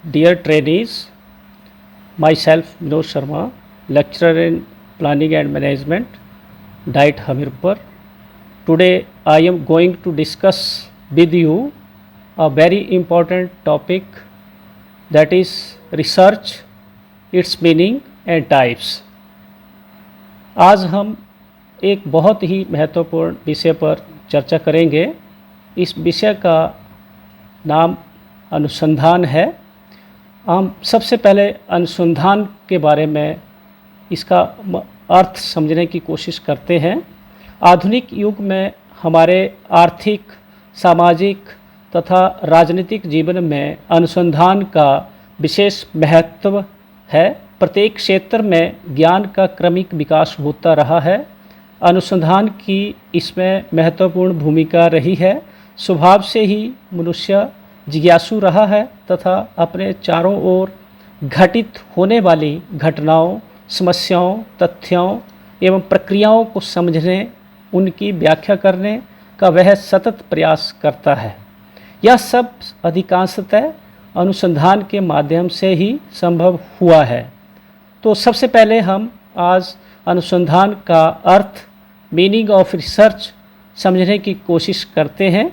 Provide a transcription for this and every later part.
Dear trainees, myself Vinod Sharma, lecturer in Planning and Management, Diet Hamirpur. Today I am going to discuss with you a very important topic, that is research, its meaning and types. आज हम एक बहुत ही महत्वपूर्ण विषय पर चर्चा करेंगे। इस विषय का नाम अनुसंधान है। हम सबसे पहले अनुसंधान के बारे में इसका अर्थ समझने की कोशिश करते हैं। आधुनिक युग में हमारे आर्थिक, सामाजिक तथा राजनीतिक जीवन में अनुसंधान का विशेष महत्व है। प्रत्येक क्षेत्र में ज्ञान का क्रमिक विकास होता रहा है। अनुसंधान की इसमें महत्वपूर्ण भूमिका रही है। स्वभाव से ही मनुष्य जिज्ञासु रहा है तथा अपने चारों ओर घटित होने वाली घटनाओं, समस्याओं, तथ्यों एवं प्रक्रियाओं को समझने, उनकी व्याख्या करने का वह सतत प्रयास करता है। यह सब अधिकांशतः अनुसंधान के माध्यम से ही संभव हुआ है। तो सबसे पहले हम आज अनुसंधान का अर्थ, मीनिंग ऑफ रिसर्च समझने की कोशिश करते हैं।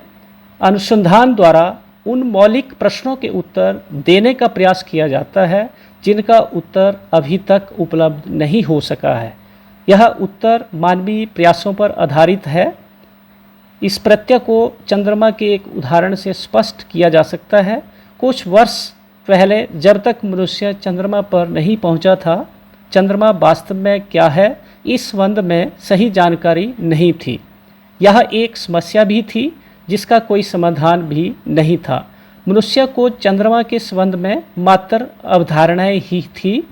अनुसंधान द्वारा उन मौलिक प्रश्नों के उत्तर देने का प्रयास किया जाता है जिनका उत्तर अभी तक उपलब्ध नहीं हो सका है। यह उत्तर मानवीय प्रयासों पर आधारित है। इस प्रत्यय को चंद्रमा के एक उदाहरण से स्पष्ट किया जा सकता है। कुछ वर्ष पहले जब तक मनुष्य चंद्रमा पर नहीं पहुंचा था, चंद्रमा वास्तव में क्या है इस संबंध में सही जानकारी नहीं थी। यह एक समस्या भी थी जिसका कोई समाधान भी नहीं था। मनुष्य को चंद्रमा के संबंध में मात्र अवधारणाएं ही थी,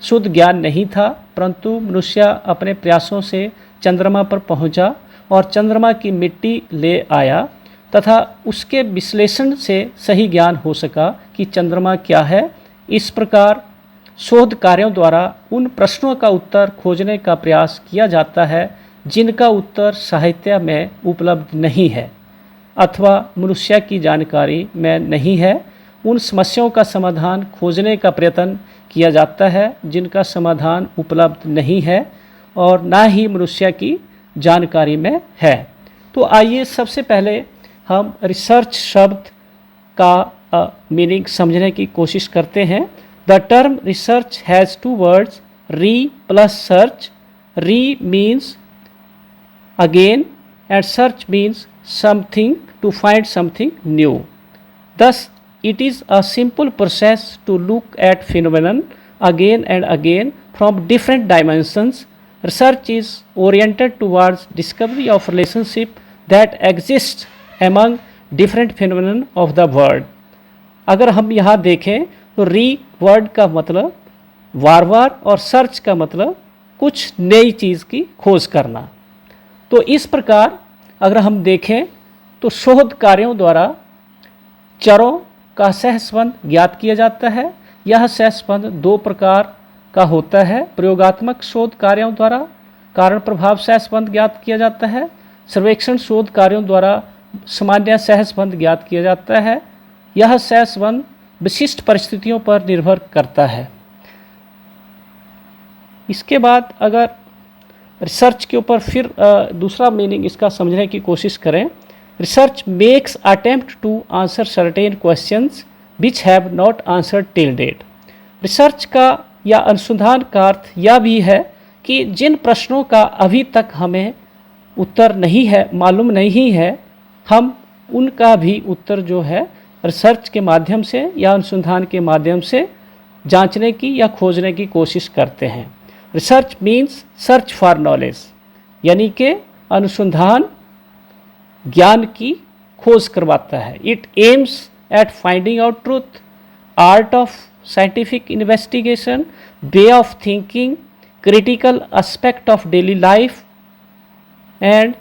शुद्ध ज्ञान नहीं था। परंतु मनुष्य अपने प्रयासों से चंद्रमा पर पहुंचा और चंद्रमा की मिट्टी ले आया तथा उसके विश्लेषण से सही ज्ञान हो सका कि चंद्रमा क्या है। इस प्रकार शोध कार्यों द्वारा उन प्रश्नों का उत्तर खोजने का प्रयास किया जाता है जिनका उत्तर साहित्य में उपलब्ध नहीं है अथवा मनुष्य की जानकारी में नहीं है। उन समस्याओं का समाधान खोजने का प्रयत्न किया जाता है जिनका समाधान उपलब्ध नहीं है और ना ही मनुष्य की जानकारी में है। तो आइए सबसे पहले हम रिसर्च शब्द का मीनिंग समझने की कोशिश करते हैं। The term research has two words, re plus search. Re means again and search means something, to find something new. Thus, it is a simple process to look at phenomenon again and again from different dimensions. Research is oriented towards discovery of relationship that exist among different phenomenon of the world. अगर हम यहाँ देखें तो री word का मतलब वार वार और search का मतलब कुछ नई चीज़ की खोज करना। तो इस प्रकार अगर हम देखें तो शोध कार्यों द्वारा चरों का सहसंबंध ज्ञात किया जाता है। यह सहसंबंध दो प्रकार का होता है। प्रयोगात्मक शोध कार्यों द्वारा कारण प्रभाव सहसंबंध ज्ञात किया जाता है। सर्वेक्षण शोध कार्यों द्वारा सामान्य सहसंबंध ज्ञात किया जाता है। यह सहसंबंध विशिष्ट परिस्थितियों पर निर्भर करता है। इसके बाद अगर रिसर्च के ऊपर फिर दूसरा मीनिंग इसका समझने की कोशिश करें। Research makes attempt to answer certain questions which have not answered till date. Research का या अनुसंधान का अर्थ यह भी है कि जिन प्रश्नों का अभी तक हमें उत्तर नहीं है, मालूम नहीं है, हम उनका भी उत्तर जो है रिसर्च के माध्यम से या अनुसंधान के माध्यम से जांचने की या खोजने की कोशिश करते हैं। Research means search for knowledge, यानी कि अनुसंधान ज्ञान की खोज करवाता है। It aims at finding out truth, art of scientific investigation, way of thinking, critical aspect of daily life and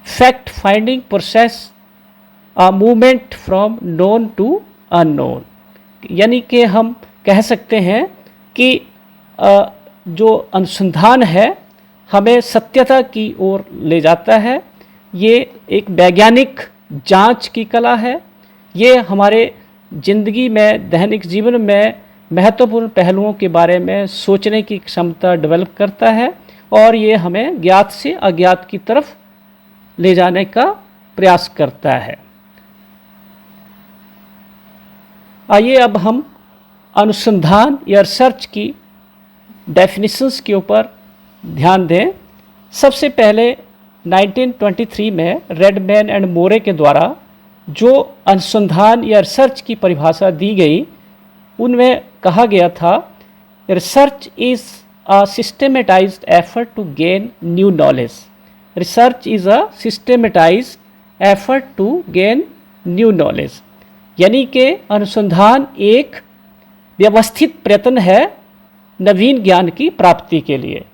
fact finding process, a movement from known to unknown. यानी कि हम कह सकते हैं कि जो अनुसंधान है हमें सत्यता की ओर ले जाता है। ये एक वैज्ञानिक जांच की कला है। ये हमारे जिंदगी में, दैनिक जीवन में महत्वपूर्ण पहलुओं के बारे में सोचने की क्षमता डेवलप करता है और ये हमें ज्ञात से अज्ञात की तरफ ले जाने का प्रयास करता है। आइए अब हम अनुसंधान या रिसर्च की डेफिनेशंस के ऊपर ध्यान दें। सबसे पहले 1923 में रेडमैन एंड मोरे के द्वारा जो अनुसंधान या रिसर्च की परिभाषा दी गई, उनमें कहा गया था, research is a systematised effort to gain new knowledge. Research is a systematised effort to gain new knowledge, यानी कि अनुसंधान एक व्यवस्थित प्रयत्न है नवीन ज्ञान की प्राप्ति के लिए।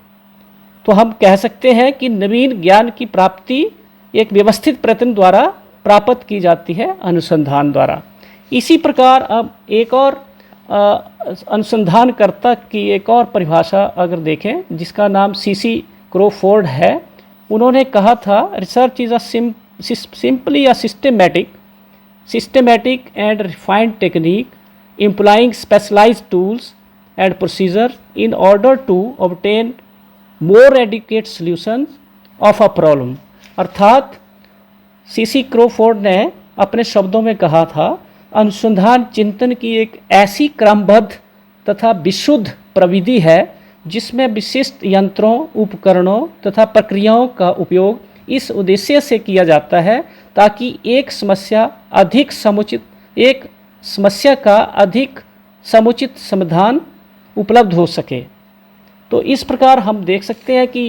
तो हम कह सकते हैं कि नवीन ज्ञान की प्राप्ति एक व्यवस्थित प्रयत्न द्वारा प्राप्त की जाती है अनुसंधान द्वारा। इसी प्रकार अब एक और अनुसंधानकर्ता की एक और परिभाषा अगर देखें, जिसका नाम सीसी क्रोफोर्ड है, उन्होंने कहा था, research is a simply a systematic and refined technique employing specialized tools and procedures in order to obtain more adequate solutions of a problem। अर्थात सीसी क्रोफोर्ड ने अपने शब्दों में कहा था, अनुसंधान चिंतन की एक ऐसी क्रमबद्ध तथा विशुद्ध प्रविधि है जिसमें विशिष्ट यंत्रों, उपकरणों तथा प्रक्रियाओं का उपयोग इस उद्देश्य से किया जाता है ताकि एक समस्या का अधिक समुचित समाधान उपलब्ध हो सके। तो इस प्रकार हम देख सकते हैं कि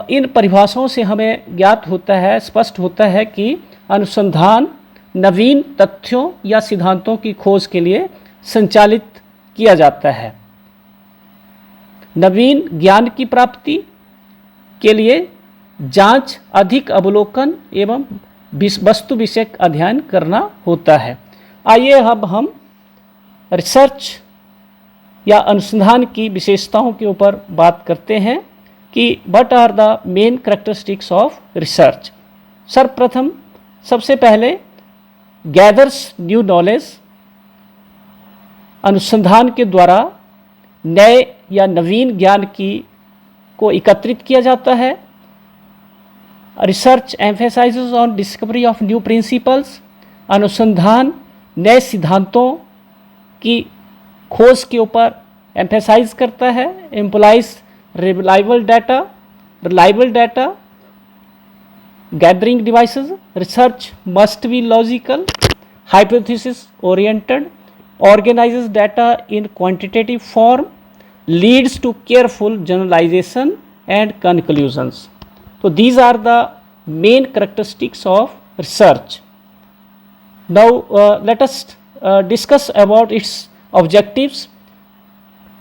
इन परिभाषाओं से हमें ज्ञात होता है, स्पष्ट होता है कि अनुसंधान नवीन तथ्यों या सिद्धांतों की खोज के लिए संचालित किया जाता है। नवीन ज्ञान की प्राप्ति के लिए जांच, अधिक अवलोकन एवं वस्तु विषयक अध्ययन करना होता है। आइए अब हम रिसर्च या अनुसंधान की विशेषताओं के ऊपर बात करते हैं कि what are the main characteristics of research. सर्वप्रथम सबसे पहले गैदर्स न्यू नॉलेज, अनुसंधान के द्वारा नए या नवीन ज्ञान को एकत्रित किया जाता है। Research emphasises on discovery of new principles, अनुसंधान नए सिद्धांतों की खोज के ऊपर एम्फेसाइज करता है। Employees reliable data gathering devices। research must be logical, hypothesis oriented, organizes data in quantitative form, leads to careful generalization and conclusions। So these are the main characteristics of research। Now let us discuss about its objectives।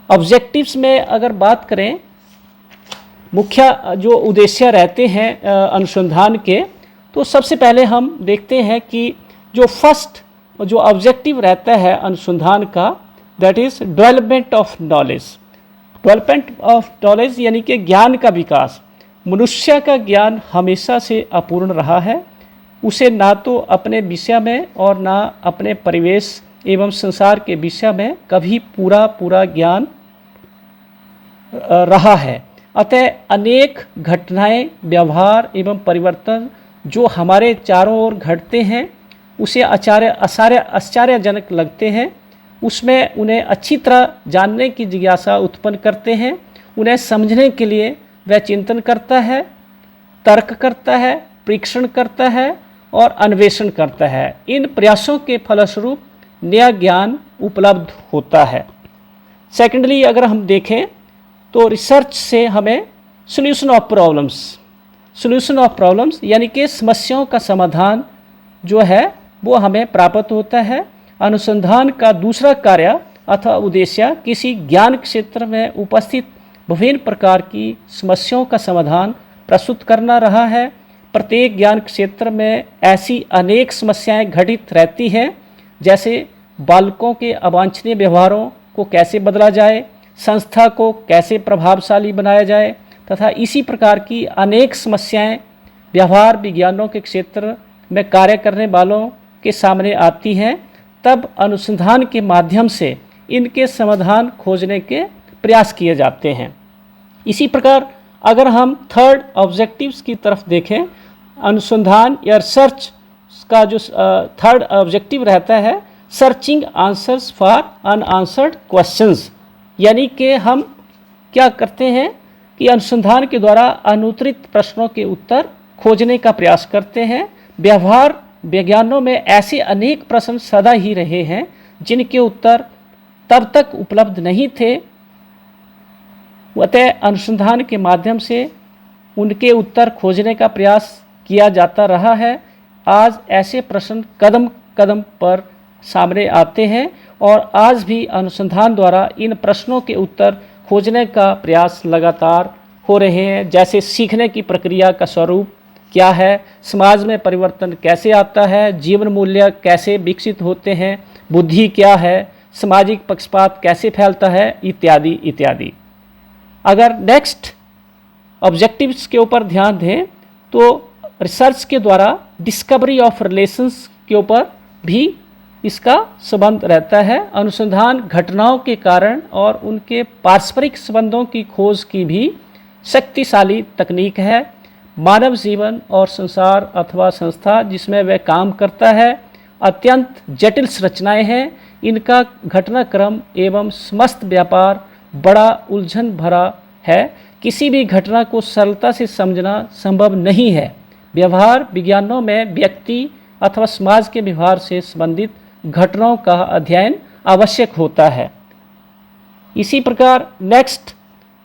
Objectives में अगर बात करें, मुख्य जो उद्देश्य रहते हैं अनुसंधान के, तो सबसे पहले हम देखते हैं कि जो फर्स्ट जो ऑब्जेक्टिव रहता है अनुसंधान का, that is development of knowledge. Development of knowledge यानी कि ज्ञान का विकास। मनुष्य का ज्ञान हमेशा से अपूर्ण रहा है। उसे ना तो अपने विषय में और ना अपने परिवेश एवं संसार के विषय में कभी पूरा ज्ञान रहा है। अतः अनेक घटनाएं, व्यवहार एवं परिवर्तन जो हमारे चारों ओर घटते हैं, उसे आश्चर्यजनक लगते हैं। उसमें उन्हें अच्छी तरह जानने की जिज्ञासा उत्पन्न करते हैं। उन्हें समझने के लिए वह चिंतन करता है, तर्क करता है, परीक्षण करता है और अन्वेषण करता है। इन प्रयासों के फलस्वरूप नया ज्ञान उपलब्ध होता है। सेकेंडली अगर हम देखें तो रिसर्च से हमें सॉल्यूशन ऑफ प्रॉब्लम्स यानी कि समस्याओं का समाधान जो है वो हमें प्राप्त होता है। अनुसंधान का दूसरा कार्य अथवा उद्देश्य किसी ज्ञान क्षेत्र में उपस्थित विभिन्न प्रकार की समस्याओं का समाधान प्रस्तुत करना रहा है। प्रत्येक ज्ञान क्षेत्र में ऐसी अनेक समस्याएं घटित रहती हैं, जैसे बालकों के अवांछनीय व्यवहारों को कैसे बदला जाए, संस्था को कैसे प्रभावशाली बनाया जाए, तथा इसी प्रकार की अनेक समस्याएं व्यवहार विज्ञानों के क्षेत्र में कार्य करने वालों के सामने आती हैं, तब अनुसंधान के माध्यम से इनके समाधान खोजने के प्रयास किए जाते हैं। इसी प्रकार अगर हम थर्ड ऑब्जेक्टिव्स की तरफ देखें, अनुसंधान या रिसर्च का जो थर्ड ऑब्जेक्टिव रहता है, searching answers for unanswered questions, यानी कि हम क्या करते हैं कि अनुसंधान के द्वारा अनुत्तरित प्रश्नों के उत्तर खोजने का प्रयास करते हैं। व्यवहार विज्ञानों में ऐसे अनेक प्रश्न सदा ही रहे हैं जिनके उत्तर तब तक उपलब्ध नहीं थे, अतः अनुसंधान के माध्यम से उनके उत्तर खोजने का प्रयास किया जाता रहा है। आज ऐसे प्रश्न कदम कदम पर सामने आते हैं और आज भी अनुसंधान द्वारा इन प्रश्नों के उत्तर खोजने का प्रयास लगातार हो रहे हैं। जैसे सीखने की प्रक्रिया का स्वरूप क्या है, समाज में परिवर्तन कैसे आता है, जीवन मूल्य कैसे विकसित होते हैं, बुद्धि क्या है, सामाजिक पक्षपात कैसे फैलता है, इत्यादि इत्यादि। अगर नेक्स्ट ऑब्जेक्टिव्स के ऊपर ध्यान दें तो रिसर्च के द्वारा डिस्कवरी ऑफ रिलेशंस के ऊपर भी इसका संबंध रहता है। अनुसंधान घटनाओं के कारण और उनके पारस्परिक संबंधों की खोज की भी शक्तिशाली तकनीक है। मानव जीवन और संसार अथवा संस्था जिसमें वह काम करता है अत्यंत जटिल संरचनाएं हैं। इनका घटनाक्रम एवं समस्त व्यापार बड़ा उलझन भरा है। किसी भी घटना को सरलता से समझना संभव नहीं है। व्यवहार विज्ञानों में व्यक्ति अथवा समाज के व्यवहार से संबंधित घटनाओं का अध्ययन आवश्यक होता है। इसी प्रकार नेक्स्ट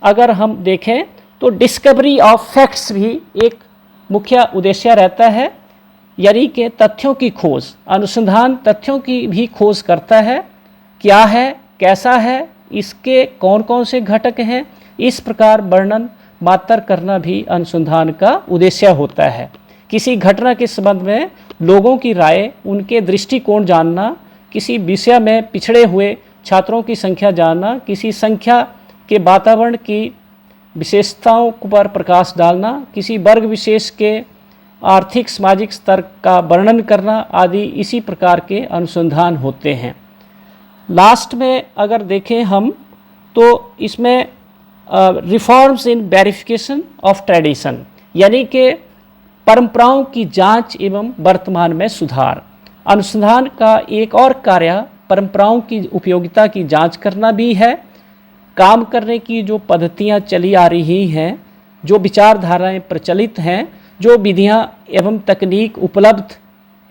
अगर हम देखें तो डिस्कवरी ऑफ फैक्ट्स भी एक मुख्य उद्देश्य रहता है, यानी कि तथ्यों की खोज। अनुसंधान तथ्यों की भी खोज करता है, क्या है, कैसा है, इसके कौन कौन से घटक हैं, इस प्रकार वर्णन मात्र करना भी अनुसंधान का उद्देश्य होता है। किसी घटना के संबंध में लोगों की राय, उनके दृष्टिकोण जानना, किसी विषय में पिछड़े हुए छात्रों की संख्या जानना, किसी संख्या के वातावरण की विशेषताओं पर प्रकाश डालना, किसी वर्ग विशेष के आर्थिक सामाजिक स्तर का वर्णन करना आदि इसी प्रकार के अनुसंधान होते हैं। लास्ट में अगर देखें हम तो इसमें reforms in verification of tradition, यानी कि परंपराओं की जांच एवं वर्तमान में सुधार। अनुसंधान का एक और कार्य परंपराओं की उपयोगिता की जांच करना भी है। काम करने की जो पद्धतियां चली आ रही हैं, जो विचारधाराएं प्रचलित हैं, जो विधियां एवं तकनीक उपलब्ध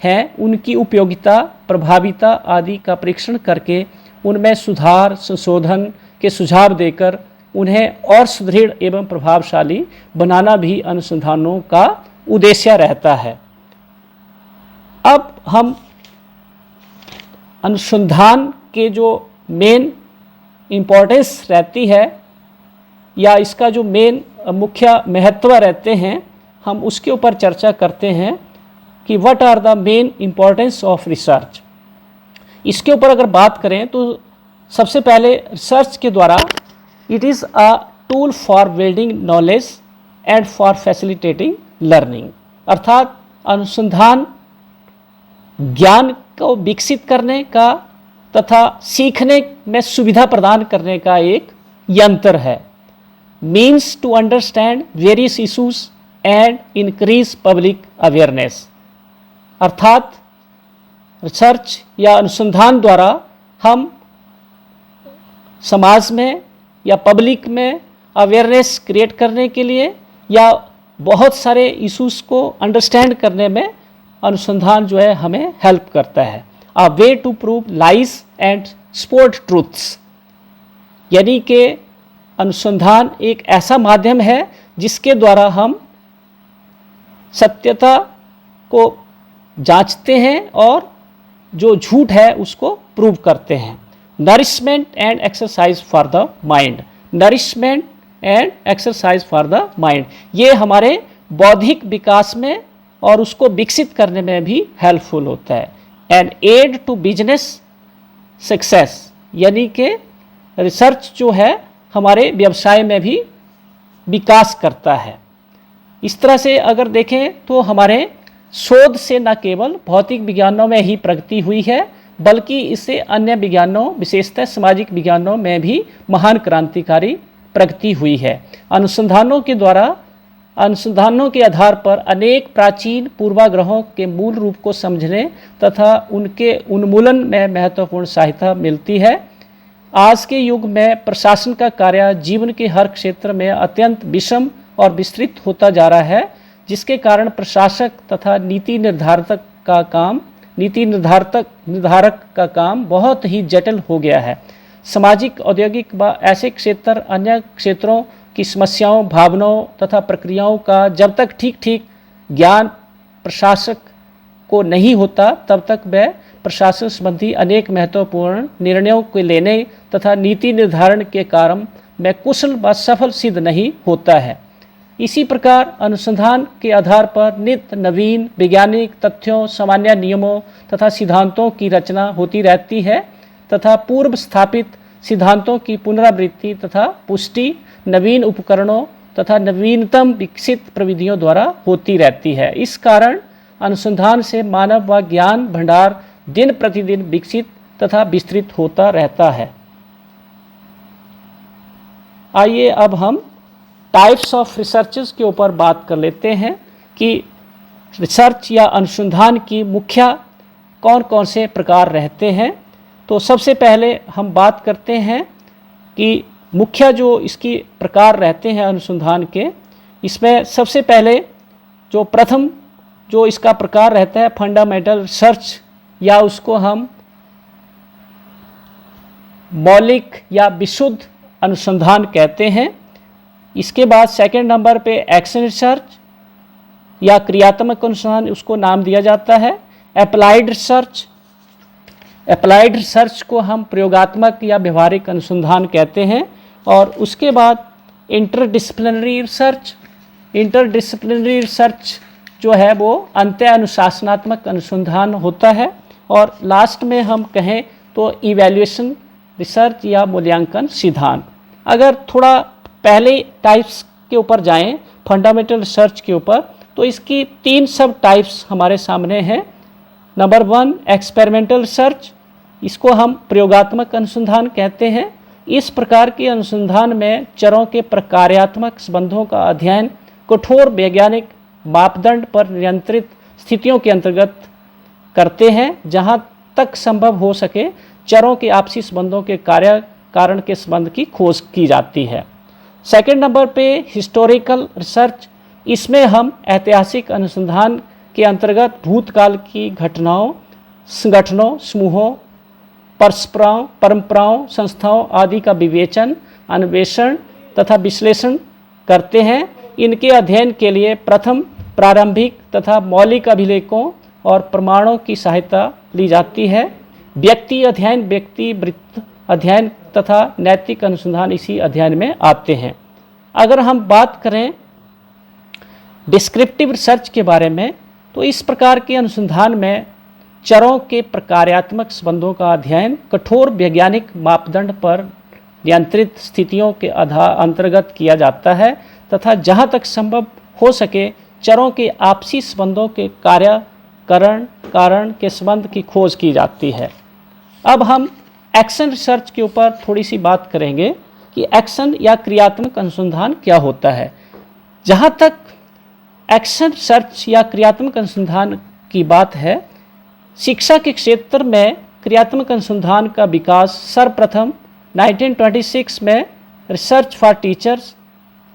हैं, उनकी उपयोगिता, प्रभाविता आदि का परीक्षण करके उनमें सुधार संशोधन के सुझाव देकर उन्हें और सुदृढ़ एवं प्रभावशाली बनाना भी अनुसंधानों का उद्देश्य रहता है। अब हम अनुसंधान के जो मेन इम्पोर्टेंस रहती है या इसका जो मेन मुख्य महत्व रहते हैं, हम उसके ऊपर चर्चा करते हैं कि what are the main importance of research. इसके ऊपर अगर बात करें तो सबसे पहले रिसर्च के द्वारा it is a tool for building knowledge and for facilitating learning, अर्थात अनुसंधान ज्ञान को विकसित करने का तथा सीखने में सुविधा प्रदान करने का एक यंत्र है। Means to understand various issues and increase public awareness, अर्थात रिसर्च या अनुसंधान द्वारा हम समाज में या पब्लिक में अवेयरनेस क्रिएट करने के लिए या बहुत सारे इश्यूज को अंडरस्टैंड करने में अनुसंधान जो है हमें हेल्प करता है। A way to prove lies and support truths, यानी कि अनुसंधान एक ऐसा माध्यम है जिसके द्वारा हम सत्यता को जांचते हैं और जो झूठ है उसको प्रूव करते हैं। Nourishment and exercise for the mind, nourishment and exercise for the mind, ये हमारे बौद्धिक विकास में और उसको विकसित करने में भी हेल्पफुल होता है। And aid to business success, यानी कि रिसर्च जो है हमारे व्यवसाय में भी विकास करता है। इस तरह से अगर देखें तो हमारे शोध से न केवल भौतिक विज्ञानों में ही प्रगति हुई है, बल्कि इससे अन्य विज्ञानों, विशेषतः सामाजिक विज्ञानों में भी महान क्रांतिकारी प्रगति हुई है। अनुसंधानों के आधार पर अनेक प्राचीन पूर्वाग्रहों के मूल रूप को समझने तथा उनके उन्मूलन में महत्वपूर्ण सहायता मिलती है। आज के युग में प्रशासन का कार्य जीवन के हर क्षेत्र में अत्यंत विषम और विस्तृत होता जा रहा है, जिसके कारण प्रशासक तथा नीति निर्धारक का काम बहुत ही जटिल हो गया है। सामाजिक, औद्योगिक व ऐसे क्षेत्र अन्य क्षेत्रों की समस्याओं, भावनाओं तथा प्रक्रियाओं का जब तक ठीक ज्ञान प्रशासक को नहीं होता, तब तक वह प्रशासन संबंधी अनेक महत्वपूर्ण निर्णयों को लेने तथा नीति निर्धारण के कार्य में कुशल व सफल सिद्ध नहीं होता है। इसी प्रकार अनुसंधान के आधार पर नित्य नवीन वैज्ञानिक तथ्यों, सामान्य नियमों तथा सिद्धांतों की रचना होती रहती है तथा पूर्व स्थापित सिद्धांतों की पुनरावृत्ति तथा पुष्टि नवीन उपकरणों तथा नवीनतम विकसित प्रविधियों द्वारा होती रहती है। इस कारण अनुसंधान से मानव व ज्ञान भंडार दिन प्रतिदिन विकसित तथा विस्तृत होता रहता है। आइए अब हम टाइप्स ऑफ रिसर्चेस के ऊपर बात कर लेते हैं कि रिसर्च या अनुसंधान की मुख्य कौन कौन से प्रकार रहते हैं। तो सबसे पहले हम बात करते हैं कि मुख्य जो इसकी प्रकार रहते हैं अनुसंधान के, इसमें सबसे पहले जो प्रथम जो इसका प्रकार रहता है फंडामेंटल रिसर्च, या उसको हम मौलिक या विशुद्ध अनुसंधान कहते हैं। इसके बाद सेकंड नंबर पे एक्शन रिसर्च या क्रियात्मक अनुसंधान उसको नाम दिया जाता है। अप्लाइड रिसर्च को हम प्रयोगात्मक या व्यवहारिक अनुसंधान कहते हैं। और उसके बाद इंटरडिसिप्लिनरी रिसर्च जो है वो अंत्य अनुशासनात्मक अनुसंधान होता है। और लास्ट में हम कहें तो इवैल्यूएशन रिसर्च या मूल्यांकन सिद्धांत। अगर थोड़ा पहले टाइप्स के ऊपर जाएं, फंडामेंटल रिसर्च के ऊपर, तो इसकी 3 सब टाइप्स हमारे सामने हैं। नंबर 1 एक्सपेरिमेंटल रिसर्च, इसको हम प्रयोगात्मक अनुसंधान कहते हैं। इस प्रकार के अनुसंधान में चरों के प्रकार्यात्मक संबंधों का अध्ययन कठोर वैज्ञानिक मापदंड पर नियंत्रित स्थितियों के अंतर्गत करते हैं, जहां तक संभव हो सके चरों के आपसी संबंधों के कार्य कारण के संबंध की खोज की जाती है। सेकंड नंबर पे हिस्टोरिकल रिसर्च, इसमें हम ऐतिहासिक अनुसंधान के अंतर्गत भूतकाल की घटनाओं, संगठनों, समूहों, परंपराओं, संस्थाओं आदि का विवेचन, अन्वेषण तथा विश्लेषण करते हैं। इनके अध्ययन के लिए प्रथम प्रारंभिक तथा मौलिक अभिलेखों और प्रमाणों की सहायता ली जाती है। व्यक्ति अध्ययन, व्यक्ति वृत्त अध्ययन तथा नैतिक अनुसंधान इसी अध्ययन में आते हैं। अगर हम बात करें डिस्क्रिप्टिव रिसर्च के बारे में, तो इस प्रकार के अनुसंधान में चरों के प्रकार्यात्मक संबंधों का अध्ययन कठोर वैज्ञानिक मापदंड पर नियंत्रित स्थितियों के अंतर्गत किया जाता है तथा जहाँ तक संभव हो सके चरों के आपसी संबंधों के कारण के संबंध की खोज की जाती है। अब हम एक्शन रिसर्च के ऊपर थोड़ी सी बात करेंगे कि एक्शन या क्रियात्मक अनुसंधान क्या होता है। जहाँ तक एक्शन रिसर्च या क्रियात्मक अनुसंधान की बात है, शिक्षा के क्षेत्र में क्रियात्मक अनुसंधान का विकास सर्वप्रथम 1926 में रिसर्च फॉर टीचर्स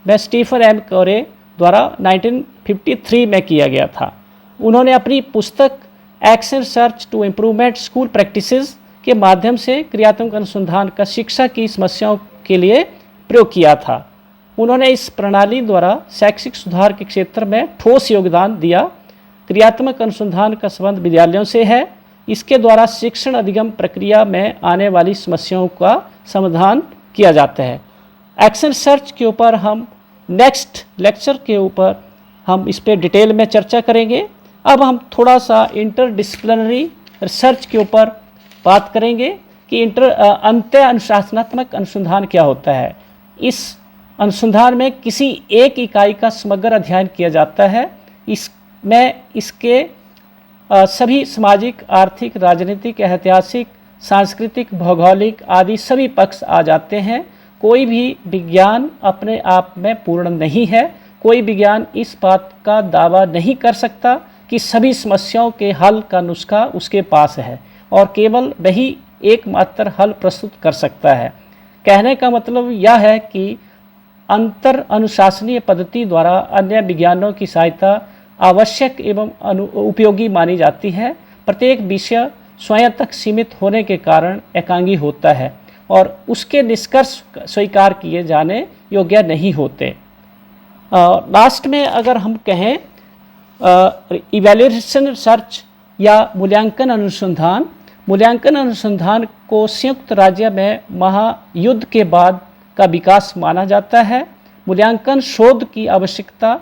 में स्टीफन एम कोरे द्वारा 1953 में किया गया था। उन्होंने अपनी पुस्तक action research to improvement school practices के माध्यम से क्रियात्मक अनुसंधान का शिक्षा की समस्याओं के लिए प्रयोग किया था। उन्होंने इस प्रणाली द्वारा शैक्षिक सुधार के क्षेत्र में ठोस योगदान दिया। क्रियात्मक अनुसंधान का संबंध विद्यालयों से है। इसके द्वारा शिक्षण अधिगम प्रक्रिया में आने वाली समस्याओं का समाधान किया जाता है। एक्शन रिसर्च के ऊपर हम नेक्स्ट लेक्चर के ऊपर हम इस पर डिटेल में चर्चा करेंगे। अब हम थोड़ा सा इंटरडिसिप्लिनरी रिसर्च के ऊपर बात करेंगे कि अंत्य अनुशासनात्मक अनुसंधान क्या होता है। इस अनुसंधान में किसी एक इकाई का समग्र अध्ययन किया जाता है। में इसके सभी सामाजिक, आर्थिक, राजनीतिक, ऐतिहासिक, सांस्कृतिक, भौगोलिक आदि सभी पक्ष आ जाते हैं। कोई भी विज्ञान अपने आप में पूर्ण नहीं है। कोई विज्ञान इस बात का दावा नहीं कर सकता कि सभी समस्याओं के हल का नुस्खा उसके पास है और केवल वही एकमात्र हल प्रस्तुत कर सकता है। कहने का मतलब यह है कि अंतर अनुशासनीय पद्धति द्वारा अन्य विज्ञानों की सहायता आवश्यक एवं उपयोगी मानी जाती है। प्रत्येक विषय स्वयं तक सीमित होने के कारण एकांगी होता है और उसके निष्कर्ष स्वीकार किए जाने योग्य नहीं होते। लास्ट में अगर हम कहें इवैल्यूएशन रिसर्च या मूल्यांकन अनुसंधान को संयुक्त राज्य में महायुद्ध के बाद का विकास माना जाता है। मूल्यांकन शोध की आवश्यकता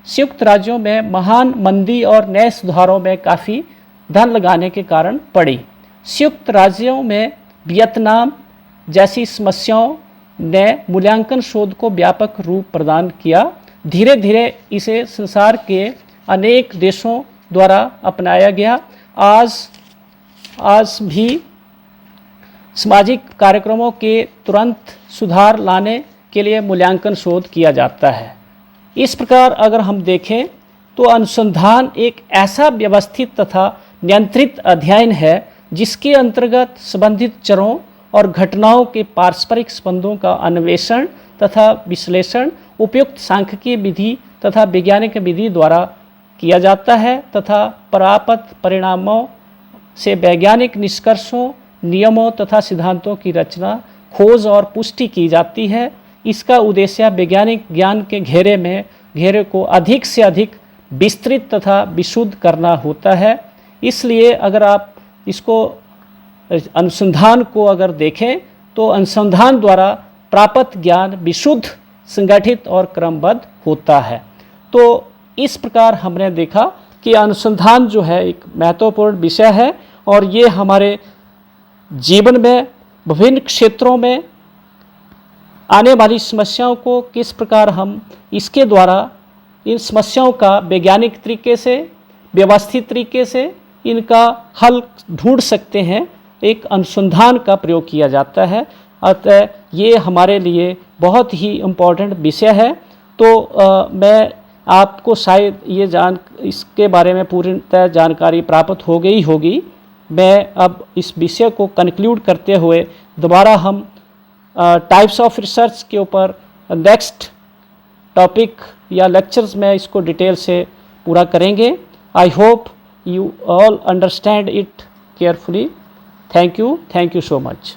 संयुक्त राज्यों में महान मंदी और नए सुधारों में काफ़ी धन लगाने के कारण पड़ी। संयुक्त राज्यों में वियतनाम जैसी समस्याओं ने मूल्यांकन शोध को व्यापक रूप प्रदान किया। धीरे धीरे इसे संसार के अनेक देशों द्वारा अपनाया गया। आज भी सामाजिक कार्यक्रमों के तुरंत सुधार लाने के लिए मूल्यांकन शोध किया जाता है। इस प्रकार अगर हम देखें तो अनुसंधान एक ऐसा व्यवस्थित तथा नियंत्रित अध्ययन है जिसके अंतर्गत संबंधित चरों और घटनाओं के पारस्परिक संबंधों का अन्वेषण तथा विश्लेषण उपयुक्त सांख्यिकीय विधि तथा वैज्ञानिक विधि द्वारा किया जाता है तथा प्राप्त परिणामों से वैज्ञानिक निष्कर्षों, नियमों तथा सिद्धांतों की रचना, खोज और पुष्टि की जाती है। इसका उद्देश्य वैज्ञानिक ज्ञान के घेरे को अधिक से अधिक विस्तृत तथा विशुद्ध करना होता है। इसलिए अगर आप इसको अनुसंधान को अगर देखें तो अनुसंधान द्वारा प्राप्त ज्ञान विशुद्ध, संगठित और क्रमबद्ध होता है। तो इस प्रकार हमने देखा कि अनुसंधान जो है एक महत्वपूर्ण विषय है और ये हमारे जीवन में विभिन्न क्षेत्रों में आने वाली समस्याओं को किस प्रकार हम इसके द्वारा इन समस्याओं का वैज्ञानिक तरीके से, व्यवस्थित तरीके से इनका हल ढूंढ सकते हैं, एक अनुसंधान का प्रयोग किया जाता है। अतः ये हमारे लिए बहुत ही इम्पोर्टेंट विषय है। तो मैं आपको शायद ये इसके बारे में पूर्णतः जानकारी प्राप्त हो गई होगी। मैं अब इस विषय को कंक्लूड करते हुए दोबारा हम टाइप्स ऑफ रिसर्च के ऊपर नेक्स्ट टॉपिक या लेक्चर्स में इसको डिटेल से पूरा करेंगे। I hope you all understand it carefully. Thank you so much.